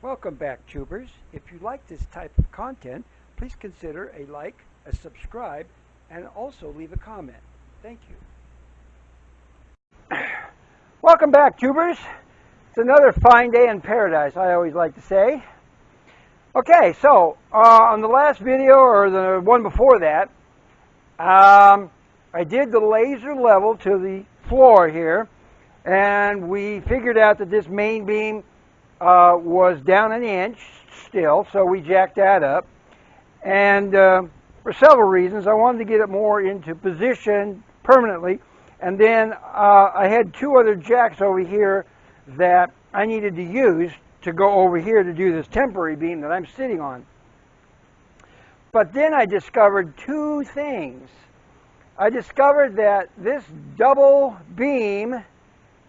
Welcome back, tubers. If you like this type of content, please consider a like, a subscribe, and also leave a comment. Thank you. Welcome back, tubers. It's another fine day in paradise, I always like to say. Okay, so on the last video, or the one before that, I did the laser level to the floor here, and we figured out that this main beam was down an inch still, so we jacked that up. And for several reasons, I wanted to get it more into position permanently. And then I had two other jacks over here that I needed to use to go over here to do this temporary beam that I'm sitting on. But then I discovered two things. I discovered that this double beam,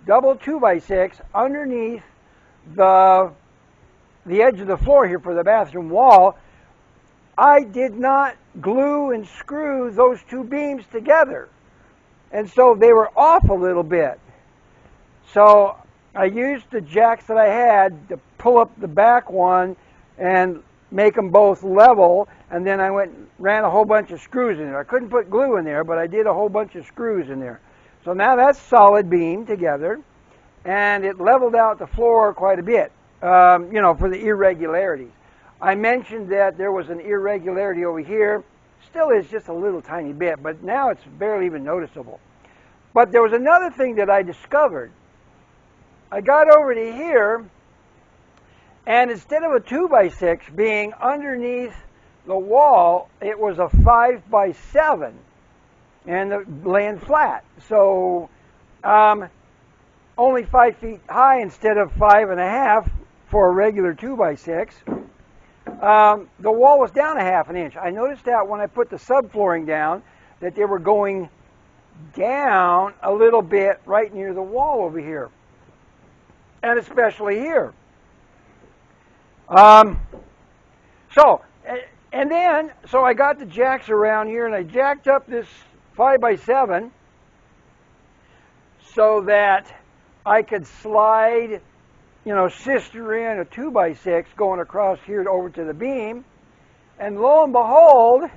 double 2x6 underneath the edge of the floor here for the bathroom wall, I did not glue and screw those two beams together. And so they were off a little bit. So I used the jacks that I had to pull up the back one and make them both level, and then I went and ran a whole bunch of screws in there. I couldn't put glue in there, but I did a whole bunch of screws in there. So now that's solid beam together, and it leveled out the floor quite a bit, for the irregularities. I mentioned that there was an irregularity over here. Still is just a little tiny bit, but now it's barely even noticeable. But there was another thing that I discovered. I got over to here, and instead of a 2x6 being underneath the wall, it was a 5x7 and laying flat. So only 5 feet high instead of 5.5 for a regular 2x6. The wall was down a half an inch. I noticed that when I put the subflooring down, that they were going down a little bit right near the wall over here, and especially here. So I got the jacks around here, and I jacked up this 5x7 so that I could slide, sister in a 2x6 going across here over to the beam. And lo and behold,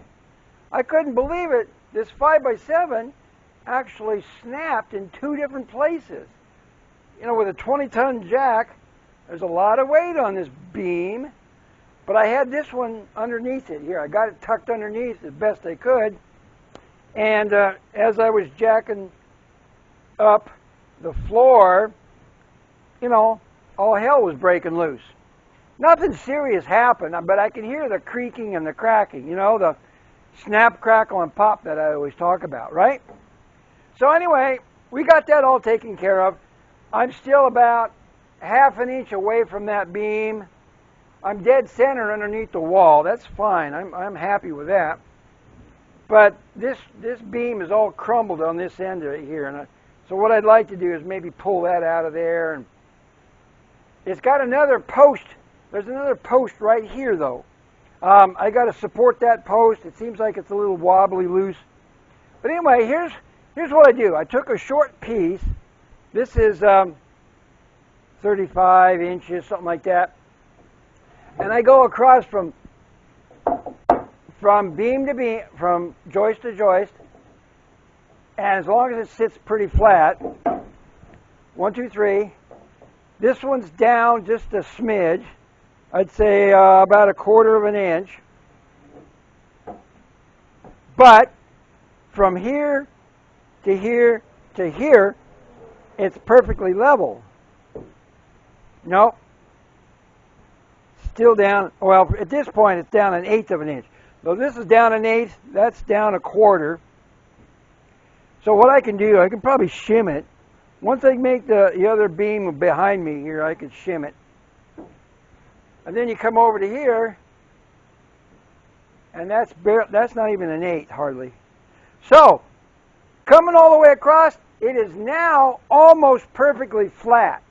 I couldn't believe it, this 5x7 actually snapped in two different places. With a 20-ton jack, there's a lot of weight on this beam, but I had this one underneath it here. I got it tucked underneath as best I could, and as I was jacking up the floor, all hell was breaking loose. Nothing serious happened, but I could hear the creaking and the cracking, the snap, crackle, and pop that I always talk about, right? So anyway, we got that all taken care of. I'm still about half an inch away from that beam. I'm dead center underneath the wall. That's fine. I'm happy with that. But this beam is all crumbled on this end of it here. And so what I'd like to do is maybe pull that out of there. And it's got another post. There's another post right here, though. I got to support that post. It seems like it's a little wobbly loose. But anyway, here's what I do. I took a short piece. This is 35 inches, something like that. And I go across from beam to beam, from joist to joist. And as long as it sits pretty flat, 1, 2, 3. This one's down just a smidge. I'd say about 1/4 of an inch. But from here to here to here, it's perfectly level. Nope. Still down. Well, at this point, it's down 1/8 of an inch. So this is down 1/8. That's down 1/4. So what I can do, I can probably shim it. Once I make the other beam behind me here, I can shim it. And then you come over to here, and that's not even 1/8 hardly. So coming all the way across, it is now almost perfectly flat.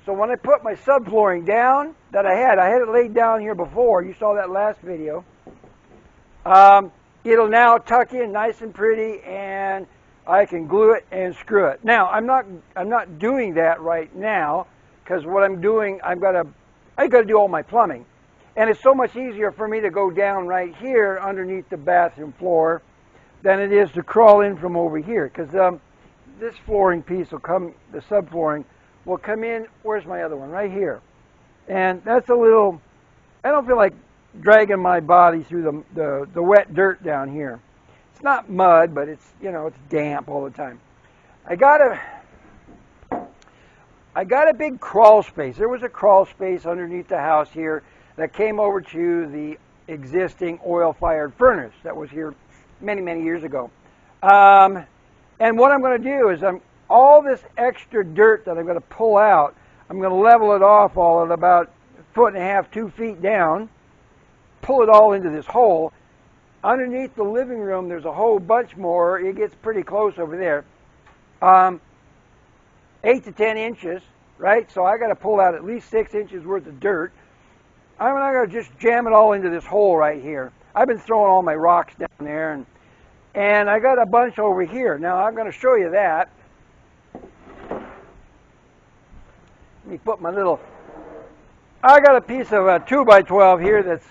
So when I put my subflooring down that I had it laid down here before. You saw that last video. It'll now tuck in nice and pretty, and I can glue it and screw it. Now I'm not doing that right now, because what I'm doing, I've got to I got to do all my plumbing. And it's so much easier for me to go down right here underneath the bathroom floor than it is to crawl in from over here. Because this flooring piece will come, the subflooring will come in, where's my other one? Right here. And that's a little, I don't feel like dragging my body through the wet dirt down here. It's not mud, but it's, you know, it's damp all the time. I got a big crawl space. There was a crawl space underneath the house here that came over to the existing oil-fired furnace that was here many, many years ago. And what I'm going to do is all this extra dirt that I'm going to pull out, I'm going to level it off all at about 1.5 feet, 2 feet down, pull it all into this hole. Underneath the living room, there's a whole bunch more. It gets pretty close over there. 8 to 10 inches, right? So I got to pull out at least 6 inches worth of dirt. I'm not going to just jam it all into this hole right here. I've been throwing all my rocks down there, and I got a bunch over here. Now I'm going to show you that. Let me put my little, I got a piece of 2x12 here that's,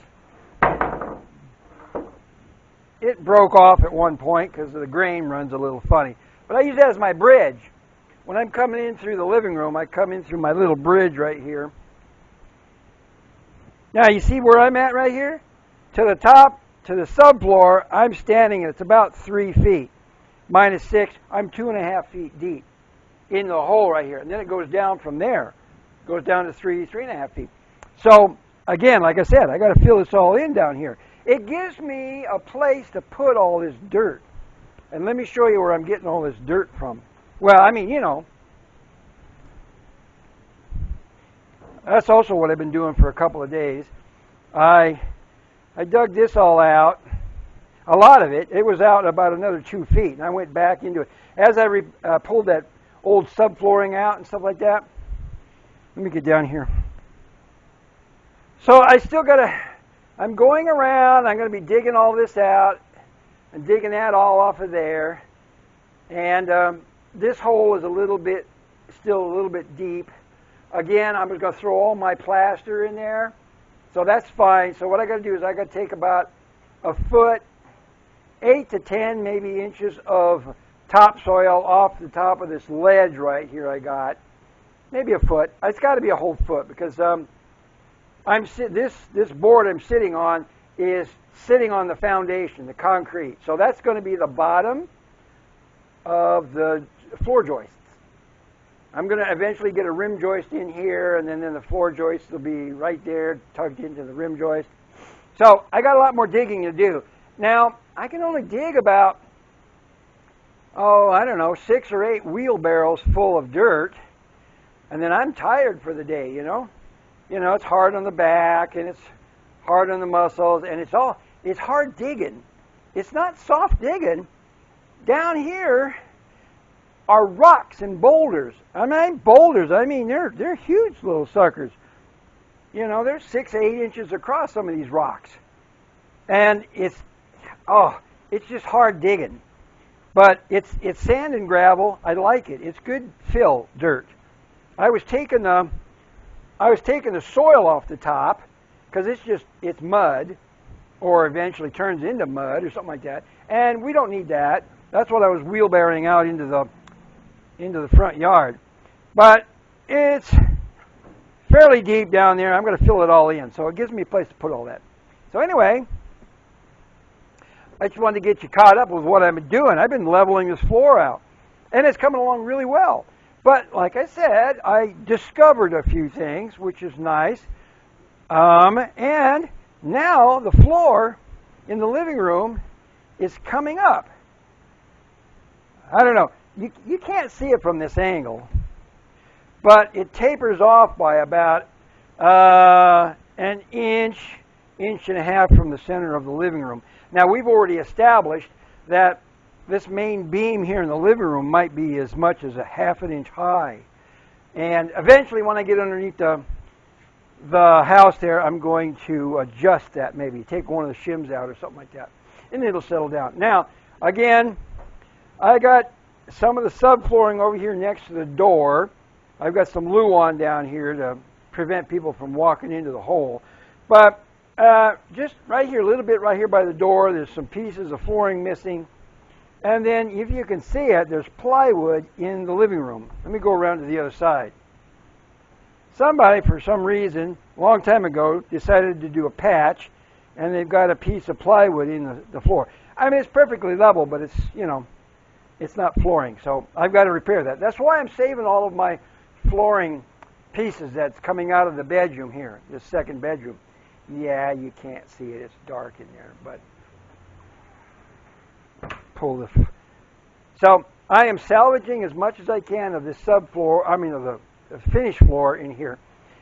it broke off at one point because the grain runs a little funny. But I use that as my bridge. When I'm coming in through the living room, I come in through my little bridge right here. Now you see where I'm at right here? To the top, to the subfloor, I'm standing, it's about 3 feet. Minus 6, I'm 2.5 feet deep in the hole right here. And then it goes down from there. It goes down to 3.5 feet. So, again, like I said, I got to fill this all in down here. It gives me a place to put all this dirt. And let me show you where I'm getting all this dirt from. Well, I mean, you know, that's also what I've been doing for a couple of days. I dug this all out, a lot of it. It was out about another 2 feet, and I went back into it. As I pulled that old subflooring out and stuff like that, let me get down here. So I still got to, I'm going around, I'm going to be digging all this out, and digging that all off of there. And this hole is still a little bit deep. Again, I'm just going to throw all my plaster in there. So that's fine. So what I got to do is I got to take about a foot, 8 to 10 maybe inches of topsoil off the top of this ledge right here I got. Maybe a foot. It's got to be a whole foot because this board I'm sitting on is sitting on the foundation, the concrete. So that's going to be the bottom of the floor joists. I'm going to eventually get a rim joist in here, and then the floor joist will be right there, tucked into the rim joist. So I got a lot more digging to do. Now, I can only dig about, I don't know, 6 or 8 wheelbarrows full of dirt, and then I'm tired for the day, you know. You know, it's hard on the back, and it's hard on the muscles, and it's hard digging. It's not soft digging. Down here are rocks and boulders. I mean they're huge little suckers. You know, they're 6, 8 inches across, some of these rocks. And it's just hard digging. But it's sand and gravel. I like it. It's good fill dirt. I was taking the soil off the top because it's mud, or eventually turns into mud or something like that. And we don't need that. That's what I was wheelbarrowing out into the front yard. But it's fairly deep down there. I'm going to fill it all in. So it gives me a place to put all that. So anyway, I just wanted to get you caught up with what I've been doing. I've been leveling this floor out. And it's coming along really well. But like I said, I discovered a few things, which is nice. And now the floor in the living room is coming up. I don't know. You can't see it from this angle, but it tapers off by about an inch and a half from the center of the living room. Now, we've already established that this main beam here in the living room might be as much as a ½ an inch high. And eventually, when I get underneath the house there, I'm going to adjust that, maybe take one of the shims out or something like that, and it'll settle down. Now, again, I got some of the subflooring over here next to the door. I've got some Luan down here to prevent people from walking into the hole. But just right here, a little bit right here by the door, there's some pieces of flooring missing. And then if you can see it, there's plywood in the living room. Let me go around to the other side. Somebody, for some reason, a long time ago, decided to do a patch, and they've got a piece of plywood in the floor. I mean, it's perfectly level, but it's, you know, it's not flooring. So I've got to repair that. That's why I'm saving all of my flooring pieces that's coming out of the bedroom here, this second bedroom. Yeah, you can't see it. It's dark in there, but pull this. So I am salvaging as much as I can of this subfloor, I mean of the finished floor in here.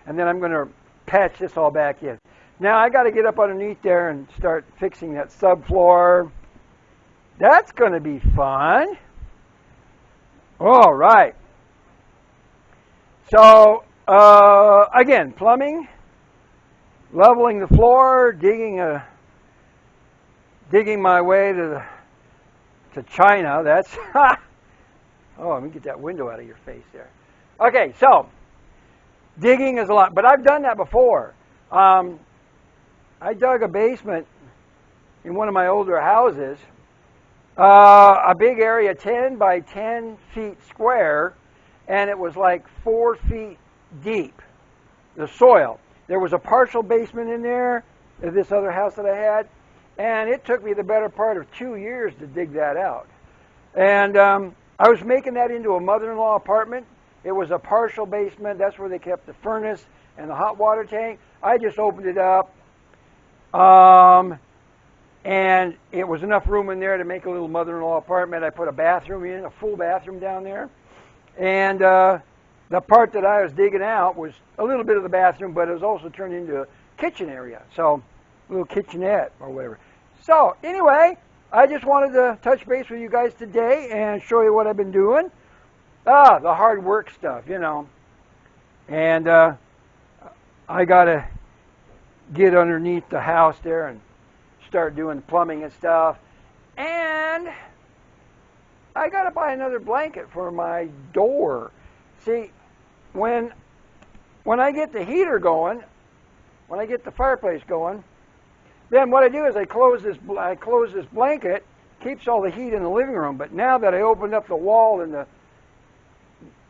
And then I'm going to patch this all back in. Now I got to get up underneath there and start fixing that subfloor. That's going to be fun. All right. So again, plumbing, leveling the floor, digging my way to China. That's oh, let me get that window out of your face there. Okay, so digging is a lot, but I've done that before. I dug a basement in one of my older houses, a big area, 10 by 10 feet square, and it was like 4 feet deep, the soil. There was a partial basement in there, this other house that I had, and it took me the better part of 2 years to dig that out. And I was making that into a mother-in-law apartment. It was a partial basement. That's where they kept the furnace and the hot water tank. I just opened it up, and it was enough room in there to make a little mother-in-law apartment. I put a bathroom in, a full bathroom down there. And the part that I was digging out was a little bit of the bathroom, but it was also turned into a kitchen area. So a little kitchenette or whatever. So anyway, I just wanted to touch base with you guys today and show you what I've been doing. The hard work stuff, you know. And I got to get underneath the house there and start doing plumbing and stuff. And I got to buy another blanket for my door. See, when I get the heater going, when I get the fireplace going, then what I do is I close this blanket, keeps all the heat in the living room. But now that I opened up the wall to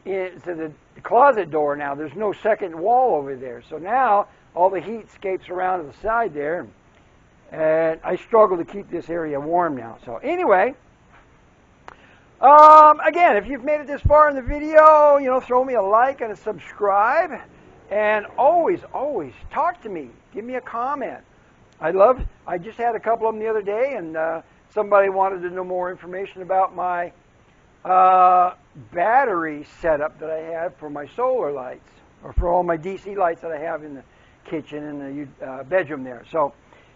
the closet door, now there's no second wall over there. So now all the heat escapes around to the side there, and I struggle to keep this area warm now. So anyway, again, if you've made it this far in the video, you know, throw me a like and a subscribe, and always talk to me. Give me a comment. I just had a couple of them the other day, and somebody wanted to know more information about my battery setup that I have for my solar lights, or for all my DC lights that I have in the kitchen and the bedroom there. So,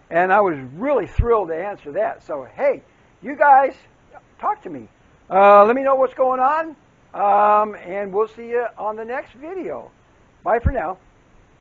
and I was really thrilled to answer that. So, hey, you guys, talk to me. Let me know what's going on, and we'll see you on the next video. Bye for now.